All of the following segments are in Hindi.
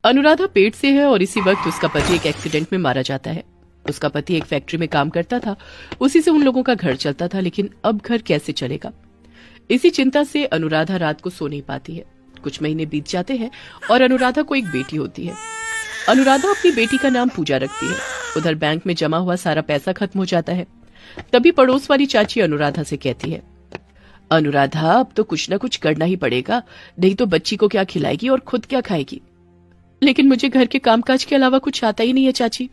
अनुराधा पेट से है और इसी वक्त उसका पति एक एक्सीडेंट में मारा जाता है। उसका पति एक फैक्ट्री में काम करता था, उसी से उन लोगों का घर चलता था, लेकिन अब घर कैसे चलेगा, इसी चिंता से अनुराधा रात को सो नहीं पाती है। कुछ महीने बीत जाते हैं और अनुराधा को एक बेटी होती है। अनुराधा अपनी बेटी का नाम पूजा रखती है। उधर बैंक में जमा हुआ सारा पैसा खत्म हो जाता है। तभी पड़ोस वाली चाची अनुराधा से कहती है, अनुराधा अब तो कुछ न कुछ करना ही पड़ेगा, नहीं तो बच्ची को क्या खिलाएगी और खुद क्या खाएगी। लेकिन मुझे घर के कामकाज के अलावा कुछ आता ही नहीं है चाची।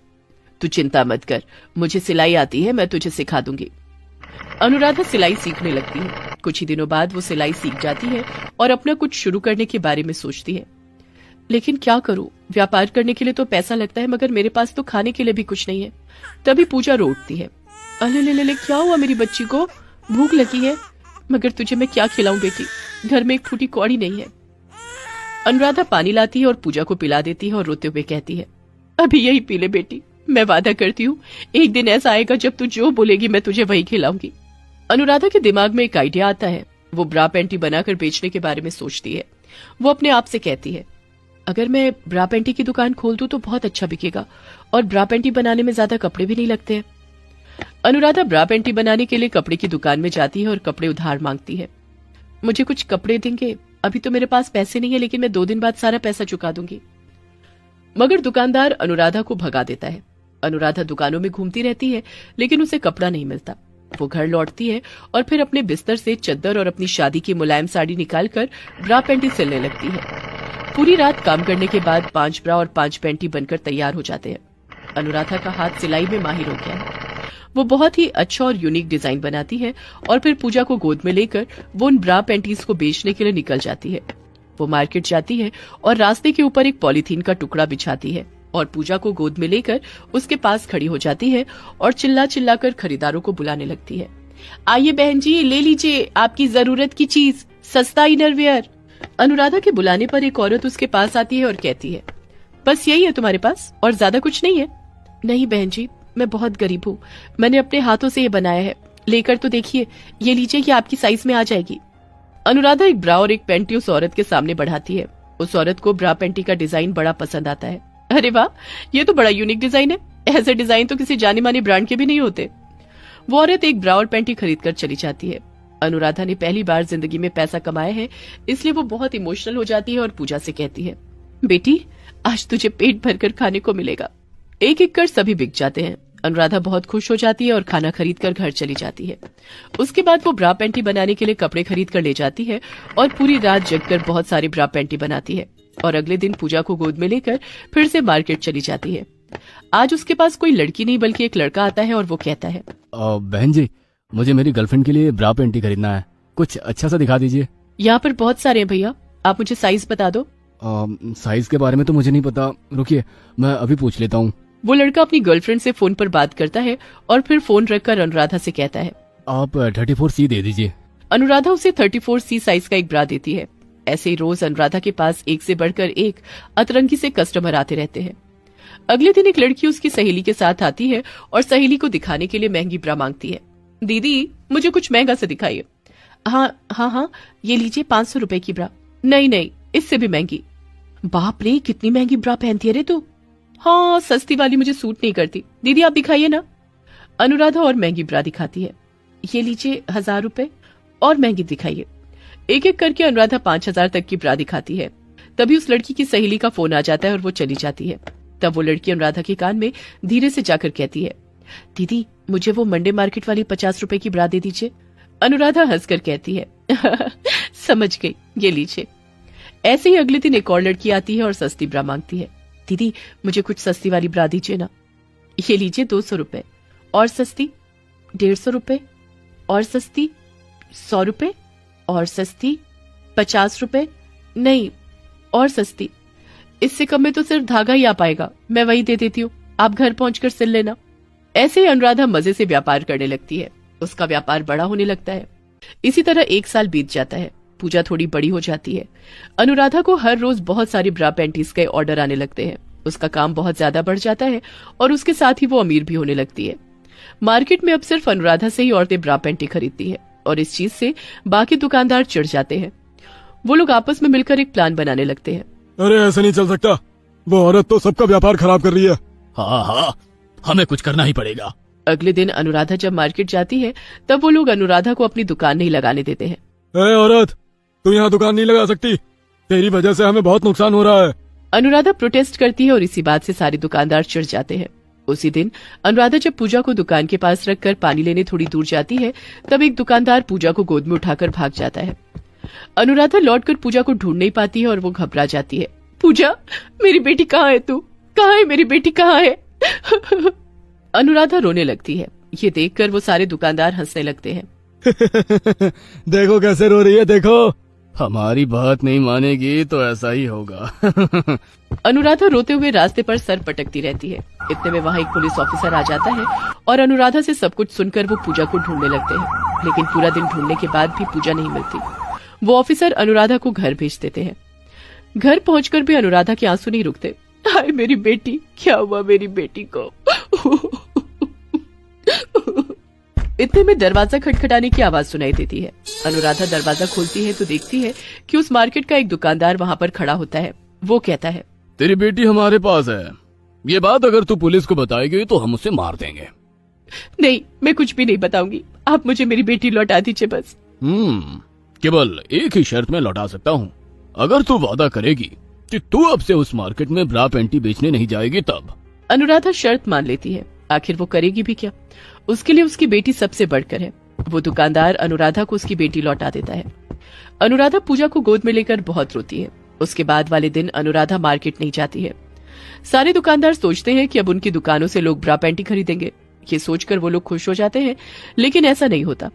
तू चिंता मत कर, मुझे सिलाई आती है, मैं तुझे सिखा दूंगी। अनुराधा सिलाई सीखने लगती है। कुछ ही दिनों बाद वो सिलाई सीख जाती है और अपना कुछ शुरू करने के बारे में सोचती है। लेकिन क्या करूं, व्यापार करने के लिए तो पैसा लगता है, मगर मेरे पास तो खाने के लिए भी कुछ नहीं है। तभी पूजा रो उठती है, अले ले ले ले, क्या हुआ मेरी बच्ची को, भूख लगी है, मगर तुझे मैं क्या खिलाऊं बेटी, घर में एक फूटी कौड़ी नहीं है। अनुराधा पानी लाती है और पूजा को पिला देती है और रोते हुए कहती है, अभी यही पी ले बेटी, मैं वादा करती हूँ एक दिन ऐसा आएगा जब तू जो बोलेगी मैं तुझे वही खिलाऊंगी। अनुराधा के दिमाग में एक आइडिया आता है। वो ब्रा पैंटी बनाकर बेचने के बारे में सोचती है। वो अपने आप से कहती है, अगर मैं ब्रा पैंटी की दुकान खोल दूं तो बहुत अच्छा बिकेगा और ब्रा पैंटी बनाने में ज्यादा कपड़े भी नहीं लगते हैं। अनुराधा ब्रा पैंटी बनाने के लिए कपड़े की दुकान में जाती है और कपड़े उधार मांगती है। मुझे कुछ कपड़े देंगे? अभी तो मेरे पास पैसे नहीं है, लेकिन मैं 2 दिन बाद सारा पैसा चुका दूंगी। मगर दुकानदार अनुराधा को भगा देता है। अनुराधा दुकानों में घूमती रहती है, लेकिन उसे कपड़ा नहीं मिलता। वो घर लौटती है और फिर अपने बिस्तर से चद्दर और अपनी शादी की मुलायम साड़ी निकालकर ब्रा पैंटी सिलने लगती है। पूरी रात काम करने के बाद 5 ब्रा और 5 पैंटी बनकर तैयार हो जाते हैं। अनुराधा का हाथ सिलाई में माहिर हो गया है। वो बहुत ही अच्छा और यूनिक डिजाइन बनाती है और फिर पूजा को गोद में लेकर वो उन ब्रा पैंटीज को बेचने के लिए निकल जाती है। वो मार्केट जाती है और रास्ते के ऊपर एक पॉलीथीन का टुकड़ा बिछाती है और पूजा को गोद में लेकर उसके पास खड़ी हो जाती है और चिल्ला चिल्ला कर खरीदारों को बुलाने लगती है, आइए बहन जी, ले लीजिए आपकी जरूरत की चीज, सस्ता इनरवियर। अनुराधा के बुलाने पर एक औरत उसके पास आती है और कहती है, बस यही है तुम्हारे पास और ज्यादा कुछ नहीं है? नहीं बहन जी, मैं बहुत गरीब हूँ, मैंने अपने हाथों से ये बनाया है, लेकर तो देखिए, ये लीजिए कि आपकी साइज में आ जाएगी। अनुराधा एक ब्रा और एक पैंटी उस औरत के सामने बढ़ाती है। उस औरत को ब्रा पैंटी का डिजाइन बड़ा पसंद आता है। अरे वाह, ये तो बड़ा यूनिक डिजाइन है, ऐसे डिजाइन तो किसी जाने माने ब्रांड के भी नहीं होते। वो औरत एक ब्रा और पैंटी खरीद कर चली जाती है। अनुराधा ने पहली बार जिंदगी में पैसा कमाया है, इसलिए वो बहुत इमोशनल हो जाती है और पूजा से कहती है, बेटी आज तुझे पेट भरकर खाने को मिलेगा। एक एक कर सभी बिक जाते हैं। अनुराधा बहुत खुश हो जाती है और खाना खरीद कर घर चली जाती है। उसके बाद वो ब्रा पैंटी बनाने के लिए कपड़े खरीद कर ले जाती है और पूरी रात जगकर बहुत सारी ब्रा पैंटी बनाती है और अगले दिन पूजा को गोद में लेकर फिर से मार्केट चली जाती है। आज उसके पास कोई लड़की नहीं बल्कि एक लड़का आता है और वो कहता है, बहन जी, मुझे मेरी गर्लफ्रेंड के लिए ब्रा पैंटी खरीदना है, कुछ अच्छा सा दिखा दीजिए। यहाँ पर बहुत सारे हैं भैया, आप मुझे साइज बता दो। साइज के बारे में तो मुझे नहीं पता, रुकिए मैं अभी पूछ लेता हूँ। वो लड़का अपनी गर्लफ्रेंड से फोन पर बात करता है और फिर फोन रखकर अनुराधा से कहता है, आप 34C दे दीजिए। अनुराधा उसे 34C साइज का एक ब्रा देती है। ऐसे ही रोज अनुराधा के पास एक से बढ़कर एक अतरंगी से कस्टमर आते रहते हैं। अगले दिन एक लड़की उसकी सहेली के साथ आती है और सहेली को दिखाने के लिए महंगी ब्रा मांगती है। दीदी मुझे कुछ महंगा से दिखाइए। हाँ, ये लीजिए 500 रुपए की ब्रा। नहीं, इससे भी महंगी। बाप रे, कितनी महंगी ब्रा पहनती है रे तू। हाँ, सस्ती वाली मुझे सूट नहीं करती, दीदी आप दिखाइए ना। अनुराधा और महंगी ब्रा दिखाती है। ये लीजिए 1000 रुपए, और महंगी दिखाइए। एक एक करके अनुराधा 5000 तक की ब्रा दिखाती है। तभी उस लड़की की सहेली का फोन आ जाता है और वो चली जाती है। तब वो लड़की अनुराधा के कान में धीरे से जाकर कहती है, दीदी मुझे वो मंडे मार्केट वाली 50 रुपए की ब्रा दे दीजिए। अनुराधा हंसकर कहती है, समझ गई, ये लीजिए। ऐसे ही अगले दिन एक और लड़की आती है और सस्ती ब्रा मांगती है। दीदी मुझे कुछ सस्ती वाली ब्रा दीजिए ना। ये लीजिए 200 रुपए, और सस्ती 150 रुपए, और सस्ती 100 रुपए, और सस्ती 50 रुपए, नहीं और सस्ती। इससे कम में तो सिर्फ धागा ही आ पाएगा, मैं वही दे देती हूँ, आप घर पहुंचकर सिल लेना। ऐसे ही अनुराधा मजे से व्यापार करने लगती है। उसका व्यापार बड़ा होने लगता है। इसी तरह 1 साल बीत जाता है। पूजा थोड़ी बड़ी हो जाती है। अनुराधा को हर रोज बहुत सारी ब्रा पैंटीज के ऑर्डर आने लगते हैं। उसका काम बहुत ज्यादा बढ़ जाता है और उसके साथ ही वो अमीर भी होने लगती है। मार्केट में अब सिर्फ अनुराधा से ही औरतें ब्रा पैंटी खरीदती हैं और इस चीज से बाकी दुकानदार चिढ़ जाते हैं। वो लोग आपस में मिलकर एक प्लान बनाने लगते हैं। अरे ऐसा नहीं चल सकता, वो औरत तो सबका व्यापार खराब कर रही है। हाँ हाँ, हमें कुछ करना ही पड़ेगा। अगले दिन अनुराधा जब मार्केट जाती है तब वो लोग अनुराधा को अपनी दुकान नहीं लगाने देते हैं। ए औरत, तू यहाँ दुकान नहीं लगा सकती, तेरी वजह से हमें बहुत नुकसान हो रहा है। अनुराधा प्रोटेस्ट करती है और इसी बात से सारे दुकानदार चिढ़ जाते हैं। उसी दिन अनुराधा जब पूजा को दुकान के पास रखकर पानी लेने थोड़ी दूर जाती है तब एक दुकानदार पूजा को गोद में उठाकर भाग जाता है। अनुराधा लौटकर पूजा को ढूंढ नहीं पाती है और वो घबरा जाती है। पूजा, मेरी बेटी कहाँ है? तू कहाँ है? मेरी बेटी कहाँ है? अनुराधा रोने लगती है। ये देखकर वो सारे दुकानदार हंसने लगते हैं। देखो कैसे रो रही है, देखो। हमारी बात नहीं मानेगी तो ऐसा ही होगा। अनुराधा रोते हुए रास्ते पर सर पटकती रहती है। इतने में वहाँ एक पुलिस ऑफिसर आ जाता है और अनुराधा से सब कुछ सुनकर वो पूजा को ढूंढने लगते हैं, लेकिन पूरा दिन ढूंढने के बाद भी पूजा नहीं मिलती। वो ऑफिसर अनुराधा को घर भेज देते हैं। घर पहुंचकर भी अनुराधा के आंसू नहीं रुकते। हाय मेरी बेटी, क्या हुआ मेरी बेटी को? इतने में दरवाजा खटखटाने की आवाज सुनाई देती है। अनुराधा दरवाजा खोलती है तो देखती है कि उस मार्केट का एक दुकानदार वहाँ पर खड़ा होता है। वो कहता है, तेरी बेटी हमारे पास है। ये बात अगर तू पुलिस को बताएगी तो हम उसे मार देंगे। नहीं, मैं कुछ भी नहीं बताऊंगी, आप मुझे मेरी बेटी लौटा दीजिए बस। केवल एक ही शर्त में लौटा सकता हूँ, अगर तू वादा करेगी कि तू अब से उस मार्केट में ब्रा पैंटी बेचने नहीं जाएगी तब। अनुराधा शर्त मान लेती है। आखिर वो करेगी भी क्या? उसके लिए उसकी बेटी सबसे बढ़कर है। वो दुकानदार अनुराधा को उसकी बेटी लौटा देता है। अनुराधा पूजा को गोद में लेकर बहुत रोती है। उसके बाद वाले दिन अनुराधा मार्केट नहीं जाती है। सारे दुकानदार सोचते हैं कि अब उनकी दुकानों से लोग ब्रा पैंटी खरीदेंगे। ये सोचकर वो लोग खुश हो जाते हैं, लेकिन ऐसा नहीं होता।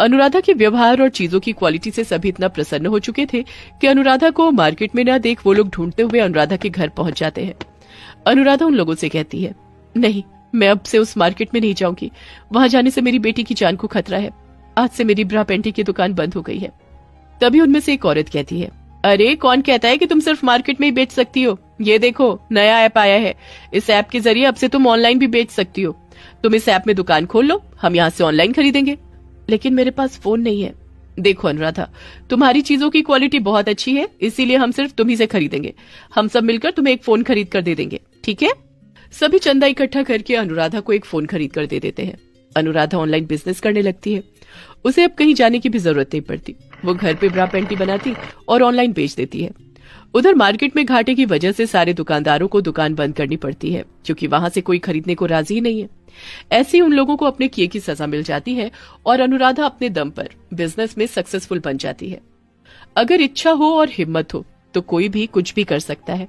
अनुराधा के व्यवहार और चीजों की क्वालिटी से सभी इतना प्रसन्न हो चुके थे कि अनुराधा को मार्केट में न देख वो लोग ढूंढते हुए अनुराधा के घर पहुंच जाते हैं। अनुराधा उन लोगों से कहती है, नहीं, मैं अब से उस मार्केट में नहीं जाऊंगी। वहां जाने से मेरी बेटी की जान को खतरा है। आज से मेरी ब्रा पैंटी की दुकान बंद हो गई है। तभी उनमें से एक औरत कहती है, अरे कौन कहता है कि तुम सिर्फ मार्केट में ही बेच सकती हो? ये देखो, नया ऐप आया है। इस ऐप के जरिए अब से तुम ऑनलाइन भी बेच सकती हो। तुम इस ऐप में दुकान खोल लो, हम यहाँ से ऑनलाइन खरीदेंगे। लेकिन मेरे पास फोन नहीं है। देखो अनुराधा, तुम्हारी चीजों की क्वालिटी बहुत अच्छी है, इसीलिए हम सिर्फ तुम्ही से खरीदेंगे। हम सब मिलकर तुम्हें एक फोन खरीद कर दे देंगे, ठीक है? सभी चंदा इकट्ठा करके अनुराधा को एक फोन खरीद कर दे देते हैं। अनुराधा ऑनलाइन बिजनेस करने लगती है। उसे अब कहीं जाने की भी जरूरत नहीं पड़ती। वो घर पे ब्रा पैंटी बनाती और ऑनलाइन बेच देती है। उधर मार्केट में घाटे की वजह से सारे दुकानदारों को दुकान बंद करनी पड़ती है, क्योंकि वहां से कोई खरीदने को राजी ही नहीं है। ऐसे ही उन लोगों को अपने किए की सजा मिल जाती है और अनुराधा अपने दम पर बिजनेस में सक्सेसफुल बन जाती है। अगर इच्छा हो और हिम्मत हो तो कोई भी कुछ भी कर सकता है।